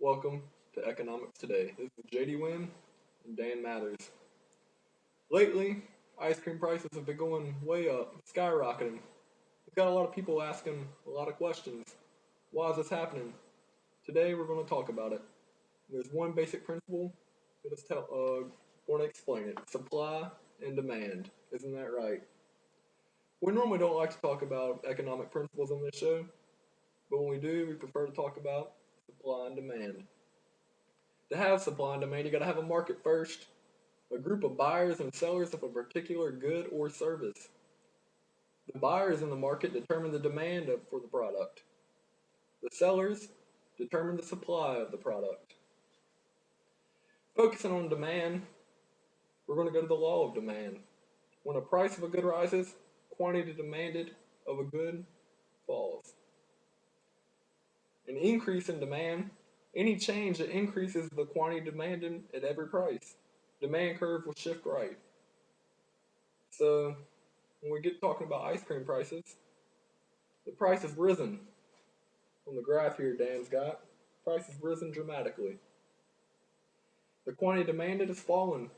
Welcome to Economics Today. This is JD Wynn and Dan Mathers. Lately, ice cream prices have been going way up, skyrocketing. We've got a lot of people asking a lot of questions. Why is this happening? Today we're going to talk about it. There's one basic principle that is going to explain it. Supply and demand. Isn't that right? We normally don't like to talk about economic principles on this show, but when we do, we prefer to talk about supply and demand. To have supply and demand, you got to have a market first, a group of buyers and sellers of a particular good or service. The buyers in the market determine the demand for the product. The sellers determine the supply of the product. Focusing on demand, we're going to go to the law of demand. When a price of a good rises, quantity demanded of a good falls. An increase in demand, any change that increases the quantity demanded at every price. Demand curve will shift right. So when we get talking about ice cream prices, the price has risen. On the graph here Dan's got, price has risen dramatically. The quantity demanded has fallen.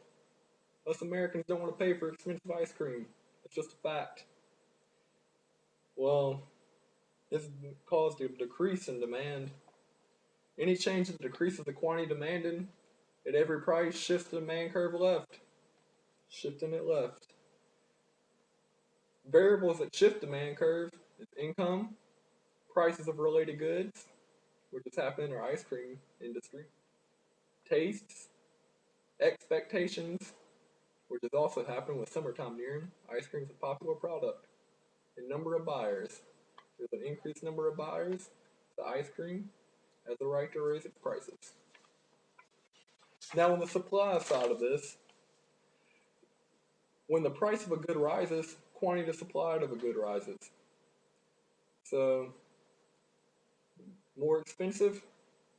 Us Americans don't want to pay for expensive ice cream. It's just a fact. Well, this has caused a decrease in demand. Any change that decreases the quantity demanded at every price shifts the demand curve left. Shifting it left. Variables that shift demand curve is income, prices of related goods, which is happening in our ice cream industry, tastes, expectations, which is also happening with summertime nearing. Ice cream is a popular product. And number of buyers. There's an increased number of buyers. The ice cream has the right to raise its prices. Now on the supply side of this, when the price of a good rises, quantity supplied of a good rises. So, more expensive,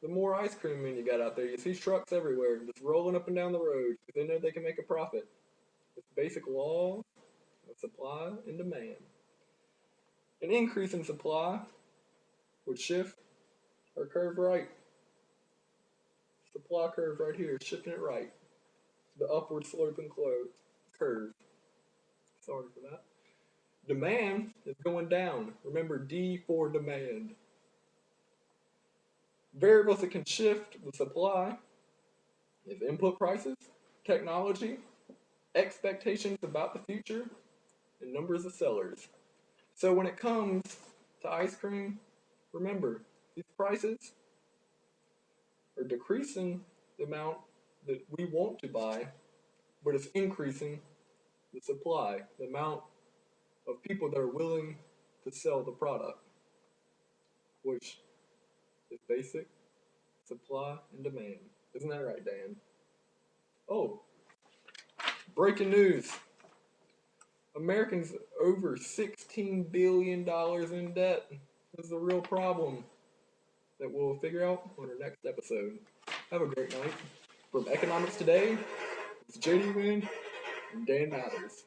the more ice cream you got out there. You see trucks everywhere just rolling up and down the road because they know they can make a profit. It's basic law of supply and demand. An increase in supply would shift our curve right. Supply curve right here, shifting it right. The upward sloping curve. Sorry for that. Demand is going down. Remember D for demand. Variables that can shift the supply is input prices, technology, expectations about the future, and numbers of sellers. So when it comes to ice cream, remember, these prices are decreasing the amount that we want to buy, but it's increasing the supply, the amount of people that are willing to sell the product, which is basic supply and demand. Isn't that right, Dan? Oh, breaking news. Americans over $16 billion in debt. This is a real problem that we'll figure out on our next episode. Have a great night. From Economics Today, it's JD Wynn and Dan Mathers.